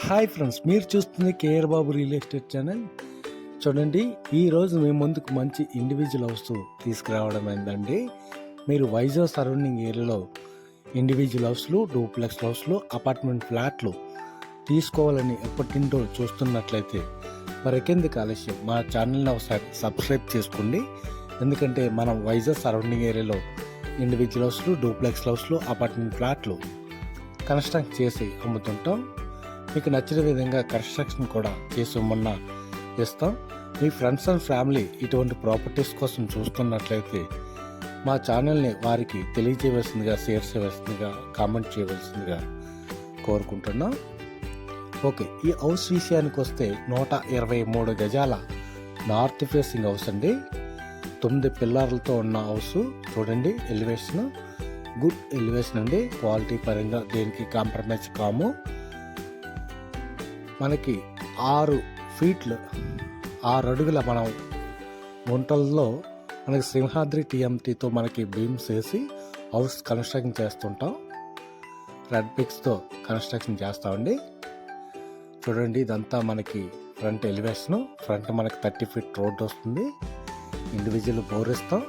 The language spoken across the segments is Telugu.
హాయ్ ఫ్రెండ్స్, మీరు చూస్తుంది కేఆర్ బాబు రియల్ ఎస్టేట్ ఛానల్. చూడండి, ఈరోజు మీ ముందుకు మంచి ఇండివిజువల్ హౌస్ తీసుకురావడం ఏంటండి. మీరు వైజాగ్ సరౌండింగ్ ఏరియాలో ఇండివిజువల్ హౌస్లు, డూప్లెక్స్ హౌస్లు, అపార్ట్మెంట్ ఫ్లాట్లు తీసుకోవాలని ఎప్పటింటో చూస్తున్నట్లయితే మరికెందుకు ఆలస్యం, మా ఛానల్ని ఒకసారి సబ్స్క్రైబ్ చేసుకోండి. ఎందుకంటే మనం వైజాగ్ సరౌండింగ్ ఏరియాలో ఇండివిజువల్ హౌస్లు, డూప్లెక్స్ హౌస్లు, అపార్ట్మెంట్ ఫ్లాట్లు కన్స్ట్రక్ట్ చేసి అమ్ముతుంటాం. మీకు నచ్చిన విధంగా కన్స్ట్రక్షన్ కూడా చేసి మొన్న ఇస్తాం. మీ ఫ్రెండ్స్ అండ్ ఫ్యామిలీ ఇటువంటి ప్రాపర్టీస్ కోసం చూస్తున్నట్లయితే మా ఛానల్ని వారికి తెలియజేయవలసిందిగా, షేర్ చేయవలసిందిగా, కామెంట్ చేయవలసిందిగా కోరుకుంటున్నాం. ఓకే, ఈ హౌస్ విషయానికి వస్తే 123 గజాల నార్త్ ఫేసింగ్ హౌస్ అండి. 9 పిల్లర్లతో ఉన్న హౌస్. చూడండి, ఎలివేషన్ గుడ్ ఎలివేషన్ అండి. క్వాలిటీ పరంగా దేనికి కాంప్రమైజ్ కాము. మనకి 6 ఫీట్లు 6 అడుగుల మనం గుంటల్లో మనకి సింహాద్రి టీఎంటీతో మనకి బీమ్స్ వేసి హౌస్ కన్స్ట్రక్షన్ చేస్తుంటాం. రెడ్ పిక్స్తో కన్స్ట్రక్షన్ చేస్తామండి. చూడండి, ఇదంతా మనకి ఫ్రంట్ ఎలివేషను. ఫ్రంట్ మనకి 30 ఫీట్ రోడ్ వస్తుంది. ఇండివిజువల్ బోర్ ఇస్తాం.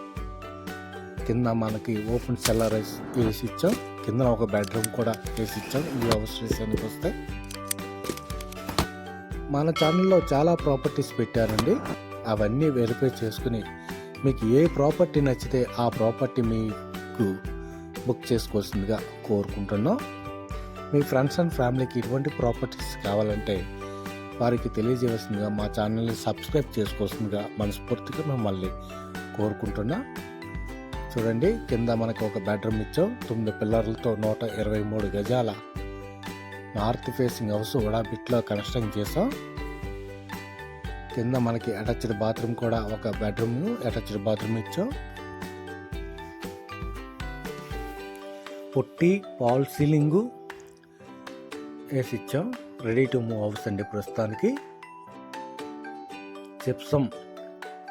కింద మనకి ఓపెన్ సెల్లర్ వేసి ఇచ్చాం. కింద ఒక బెడ్రూమ్ కూడా వేసి ఇచ్చాం. ఈ హౌస్ విషయానికి వస్తే మన ఛానల్లో చాలా ప్రాపర్టీస్ పెట్టారండి. అవన్నీ వెరిఫై చేసుకుని మీకు ఏ ప్రాపర్టీ నచ్చితే ఆ ప్రాపర్టీ మీకు బుక్ చేసుకోవాల్సిందిగా కోరుకుంటున్నాం. మీ ఫ్రెండ్స్ అండ్ ఫ్యామిలీకి ఇటువంటి ప్రాపర్టీస్ కావాలంటే వారికి తెలియజేయవలసిందిగా, మా ఛానల్ని సబ్స్క్రైబ్ చేసుకోవాల్సిందిగా మనస్ఫూర్తిగా మిమ్మల్ని కోరుకుంటున్నా. చూడండి, కింద మనకు ఒక బెడ్రూమ్ ఇచ్చాం. 9 పిల్లర్లతో 123 గజాల నార్త్ ఫేసింగ్ హౌస్ ఉడాబిట్లో కన్స్ట్రక్ట్ చేసాం. కింద మనకి అటాచ్డ్ బాత్రూమ్ కూడా, ఒక బెడ్రూమ్ అటాచ్డ్ బాత్రూమ్ ఇచ్చాం. పొట్టి పాల్ సీలింగు వేసి ఇచ్చాం. రెడీ టు మూవ్ హౌస్ అండి. ప్రస్తుతానికి జిప్సమ్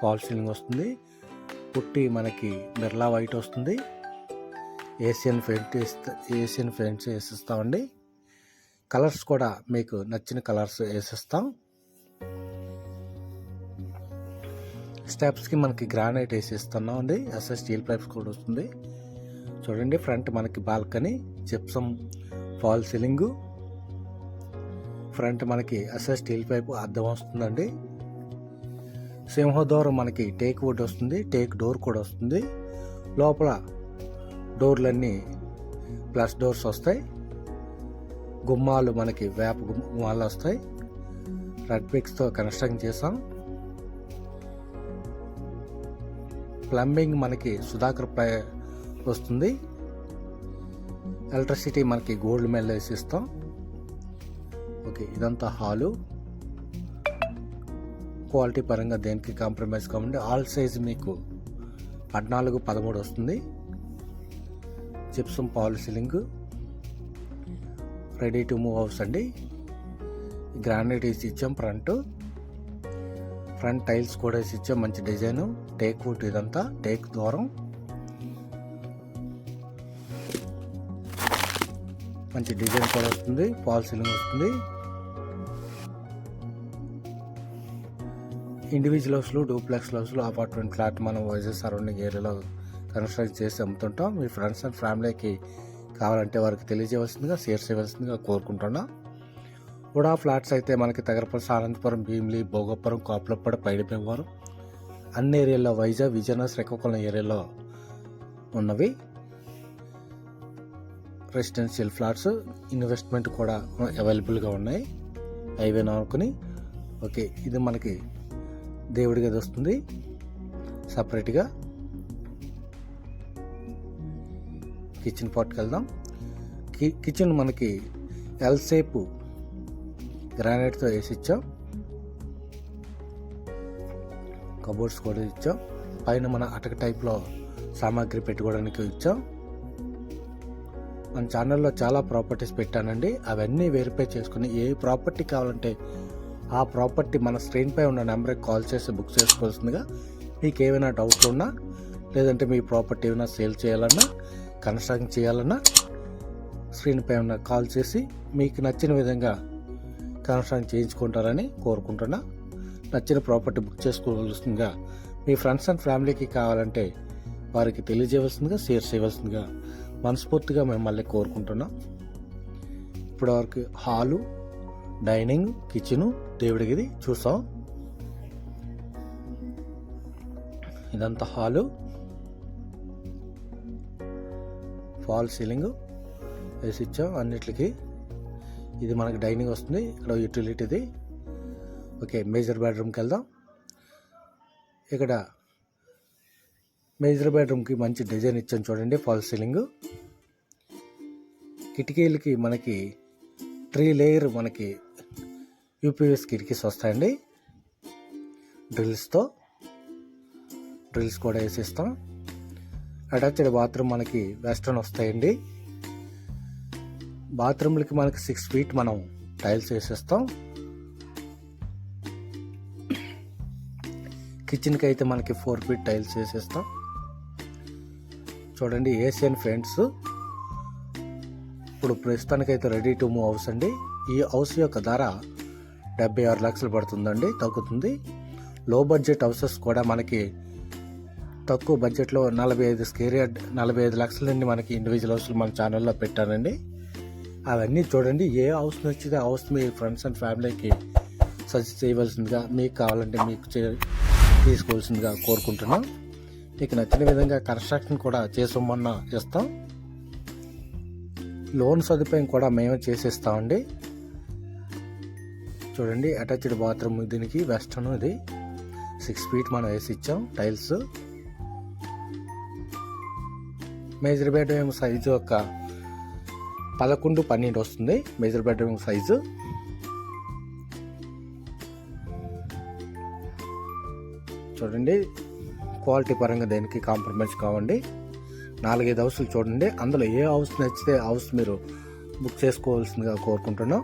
పాల్ సీలింగ్ వస్తుంది. పుట్టి మనకి బిర్లా వైట్ వస్తుంది. ఏషియన్ పెయింట్స్ వేసిస్తామండి. కలర్స్ కూడా మీకు నచ్చిన కలర్స్ వేసిస్తాం. స్టెప్స్కి మనకి గ్రానైట్ వేసిస్తున్నాం అండి. ఎస్ఎస్ స్టీల్ పైప్స్ కూడా వస్తుంది. చూడండి, ఫ్రంట్ మనకి balcony, gypsum fall ceiling. Front మనకి ఎస్ఎస్ స్టీల్ పైప్ అద్దం వస్తుందండి. సింహద్వారం మనకి టేక్ వుడ్ వస్తుంది. టేక్ డోర్ కూడా వస్తుంది. లోపల డోర్లన్నీ ప్లస్ డోర్స్ వస్తాయి. గుమ్మాలు మనకి వేప గుమ్మాలు వస్తాయి. రెడ్ పిక్స్తో కన్స్ట్రక్ట్ చేసాం. ప్లంబింగ్ మనకి సుధాకర్ వస్తుంది. ఎలక్ట్రిసిటీ మనకి గోల్డ్ మెల్ వేసి ఇస్తాం. ఓకే, ఇదంతా హాలు. క్వాలిటీ పరంగా దేనికి కాంప్రమైజ్ కావండి. ఆల్ సైజ్ మీకు 14-13 వస్తుంది. Gypsum false ceiling, ready to move house అండి. గ్రానైట్ వేసి ఇచ్చాం. ఫ్రంట్ టైల్స్ కూడా వేసి ఇచ్చాం. మంచి డిజైన్. టేక్ వుడ్, ఇదంతా టేక్ ద్వారం. మంచి డిజైన్ కూడా వస్తుంది. పాల్ సీలింగ్ వస్తుంది. ఇండివిజువల్ హౌస్లు, డూప్లెక్స్ హౌస్లు, అపార్ట్మెంట్ ఫ్లాట్ మనం వైజాగ్ సరౌండింగ్ ఏరియాలో కన్స్ట్రక్ట్ చేసి అమ్ముతుంటాం. మీ ఫ్రెండ్స్ అండ్ ఫ్యామిలీకి కావాలంటే వారికి తెలియజేయవలసిందిగా, షేర్ చేయవలసిందిగా కోరుకుంటున్నా. ఉడా ఫ్లాట్స్ అయితే మనకి తగరపల్లి, ఆనందపురం, భీమిలి, భోగపురం, కాపులప్పడ, పైడిభీమవరం అన్ని ఏరియాలో, వైజాగ్, విజయనగరం, శ్రీకాకుళం ఏరియాలో ఉన్నవి. రెసిడెన్షియల్ ఫ్లాట్స్, ఇన్వెస్ట్మెంట్ కూడా అవైలబుల్గా ఉన్నాయి. హైవే అనుకుని. ఓకే, ఇది మనకి దేవుడి గది వస్తుంది సపరేట్గా. కిచెన్ పార్ట్కి వెళ్దాం. కిచెన్ మనకి ఎల్ షేప్ గ్రానైట్తో వేసి ఇచ్చాం. కబోర్డ్స్ కూడా ఇచ్చాం. పైన మన అటక టైప్లో సామాగ్రి పెట్టుకోవడానికి ఇచ్చాం. మన ఛానల్లో చాలా ప్రాపర్టీస్ పెట్టానండి. అవన్నీ వెరిఫై చేసుకుని ఏ ప్రాపర్టీ కావాలంటే ఆ ప్రాపర్టీ మన స్క్రీన్పై ఉన్న నెంబర్కి కాల్ చేసి బుక్ చేసుకోవాల్సిందిగా. మీకు ఏమైనా డౌట్లు ఉన్నా, లేదంటే మీ ప్రాపర్టీ ఏమైనా సేల్ చేయాలన్నా, కన్స్ట్రక్షన్ చేయాలన్నా స్క్రీన్పై ఉన్న కాల్ చేసి మీకు నచ్చిన విధంగా కన్స్ట్రక్షన్ చేయించుకుంటారని కోరుకుంటున్నా. నచ్చిన ప్రాపర్టీ బుక్ చేసుకోవాల్సిందిగా మీ ఫ్రెండ్స్ అండ్ ఫ్యామిలీకి కావాలంటే వారికి తెలియజేయవలసిందిగా, షేర్ చేయవలసిందిగా మనస్ఫూర్తిగా మిమ్మల్ని కోరుకుంటున్నాం. ఇప్పటివరకు హాలు, డైనింగ్, కిచెను, దేవుడి గది చూసాం. ఇదంతా హాలు, ఫాల్ సీలింగ్ వేసి ఇచ్చాం అన్నిటికి. ఇది మనకి డైనింగ్ వస్తుంది, ఇక్కడ యూటిలిటీది. ఓకే, మేజర్ బెడ్రూమ్కి వెళ్దాం. ఇక్కడ మేజర్ బెడ్రూమ్కి మంచి డిజైన్ ఇచ్చాం చూడండి, ఫాల్ సీలింగ్. కిటికీలకి మనకి 3 లేయర్ మనకి యూపీఎస్ కిటికీస్ వస్తాయండి. డ్రిల్స్ కూడా వేసిస్తాం. అటాచ్డ్ బాత్రూమ్ మనకి వెస్ట్రన్ వస్తాయండి. బాత్రూమ్లకి మనకి 6 feet మనం టైల్స్ వేసేస్తాం. కిచెన్కి అయితే మనకి 4 feet టైల్స్ వేసేస్తాం. చూడండి, ఏషియన్ పెయింట్స్. ఇప్పుడు ప్రస్తుతానికైతే రెడీ టు మూవ్ హౌస్ అండి. ఈ హౌస్ యొక్క ధర 76 లక్షలు పడుతుందండి, తగ్గుతుంది. లో బడ్జెట్ హౌసెస్ కూడా మనకి తక్కువ బడ్జెట్లో 45 స్క్వేర్ యార్డ్ 45 లక్షల నుండి మనకి ఇండివిజువల్ హౌస్లు మన ఛానల్లో పెట్టానండి. అవన్నీ చూడండి. ఏ హౌస్ నచ్చితే ఆ హౌస్ మీ ఫ్రెండ్స్ అండ్ ఫ్యామిలీకి సజెస్ట్ చేయవలసిందిగా, మీకు కావాలంటే మీకు తీసుకోవాల్సిందిగా కోరుకుంటున్నాం. మీకు నచ్చిన విధంగా కన్స్ట్రక్షన్ కూడా చేసొమ్మన్నా ఇస్తాం. లోన్ సదుపాయం కూడా మేమే చేసిస్తామండి. చూడండి, అటాచ్డ్ బాత్రూమ్ దీనికి వెస్టర్న్. ఇది 6 feet మనం వేసి ఇచ్చాం టైల్స్. మేజర్ బెడ్రూమ్ సైజు ఒక 11-12 వస్తుంది మేజర్ బెడ్రూమ్ సైజు. చూడండి, క్వాలిటీ పరంగా దేనికి కాంప్రమైజ్ కావండి. 4-5 హౌస్లు చూడండి. అందులో ఏ హౌస్ నచ్చితే హౌస్ మీరు బుక్ చేసుకోవాల్సిందిగా కోరుకుంటున్నాం.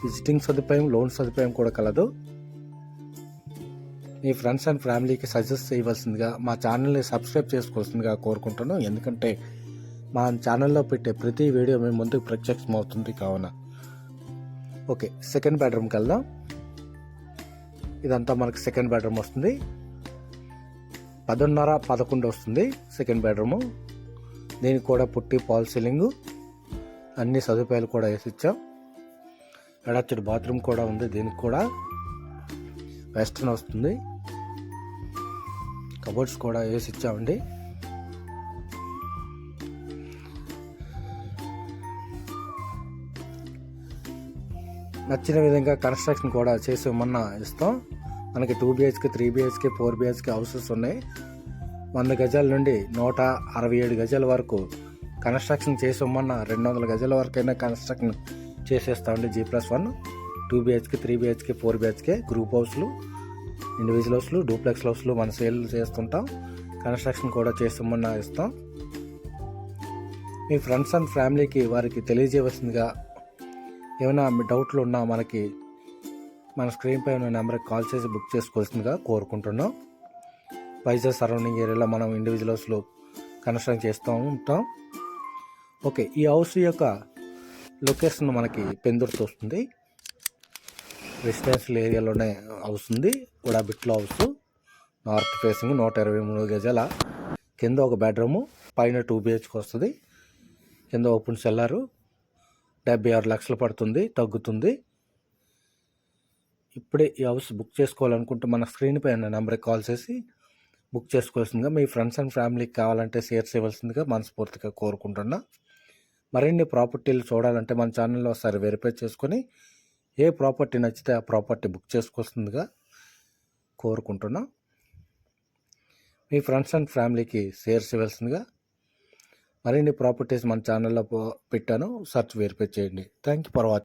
విజిటింగ్ సదుపాయం, లోన్ సదుపాయం కూడా కలదు. మీ ఫ్రెండ్స్ అండ్ ఫ్యామిలీకి సజెస్ట్ చేయవలసిందిగా, మా ఛానల్ని సబ్స్క్రైబ్ చేసుకోవాల్సిందిగా కోరుకుంటున్నాం. ఎందుకంటే మా ఛానల్లో పెట్టే ప్రతి వీడియో మేము ముందుకు ప్రత్యక్షం అవుతుంది కావున. ఓకే, సెకండ్ బెడ్రూమ్కి వెళ్దాం. ఇదంతా మనకి సెకండ్ బెడ్రూమ్ వస్తుంది. 10.5-11 వస్తుంది సెకండ్ బెడ్రూము. దీనికి కూడా పుట్టి ఫాల్ సీలింగ్, అన్ని సదుపాయాలు కూడా వేసి ఇచ్చాం. అటాచ్డ్ బాత్రూమ్ కూడా ఉంది. దీనికి కూడా వెస్ట్రన్ వస్తుంది. కబోర్డ్స్ కూడా వేసి ఇచ్చామండి. నచ్చిన విధంగా కన్స్ట్రక్షన్ కూడా చేసి మొన్న ఇస్తాం. మనకి 2 BHK, 3 BHK, 4 BHK హౌసెస్ ఉన్నాయి. 100 గజాల నుండి 167 గజాల వరకు కన్స్ట్రక్షన్ చేసి ఇమ్మన్న 200 గజాల వరకైనా కన్స్ట్రక్షన్ చేసేస్తామండి. G+1 2 BHK, 3 BHK, 4 BHK group హౌస్లు, ఇండివిజువల్ హౌస్లు, డూప్లెక్స్ హౌస్లు మన సేల్ చేస్తుంటాం. కన్స్ట్రక్షన్ కూడా చేసిమ్మన్న ఇస్తాం. మీ ఫ్రెండ్స్ అండ్ ఫ్యామిలీకి వారికి తెలియజేయవలసిందిగా, ఏమైనా మీ డౌట్లు ఉన్నా మనకి మన స్క్రీన్పై ఉన్న నెంబర్కి కాల్ చేసి బుక్ చేసుకోవాల్సిందిగా కోరుకుంటున్నాం. వైజాగ్ సరౌండింగ్ ఏరియాలో మనం ఇండివిజువల్ హౌస్లో కన్స్ట్రక్షన్ చేస్తూ ఉంటాం. ఓకే, ఈ హౌస్ యొక్క లొకేషన్ మనకి పెందుర్తి వస్తుంది. రెసిడెన్షియల్ ఏరియాలోనే హౌస్ ఉంది. ఉడాబిట్లో హౌస్, నార్త్ ఫేసింగ్, 123 గజాల. కింద ఒక బెడ్రూము, పైన 2 BHK వస్తుంది. కింద ఓపెన్ సెల్లారు. 76 లక్షలు పడుతుంది, తగ్గుతుంది. ఇప్పుడే ఈ హౌస్ బుక్ చేసుకోవాలనుకుంటే మన స్క్రీన్ పైన నెంబర్కి కాల్ చేసి బుక్ చేసుకోవాల్సిందిగా, మీ ఫ్రెండ్స్ అండ్ ఫ్యామిలీకి కావాలంటే షేర్ చేయవలసిందిగా మనస్ఫూర్తిగా కోరుకుంటున్నా. మరిన్ని ప్రాపర్టీలు చూడాలంటే మన ఛానల్లో ఒకసారి వెరిఫై చేసుకొని ఏ ప్రాపర్టీ నచ్చితే ఆ ప్రాపర్టీ బుక్ చేసుకోవాల్సిందిగా కోరుకుంటున్నా. మీ ఫ్రెండ్స్ అండ్ ఫ్యామిలీకి షేర్ చేయవలసిందిగా. మరిన్ని ప్రాపర్టీస్ మన ఛానల్లో పెట్టాను, సెర్చ్ వెరిఫై చేయండి. Thank you for watching.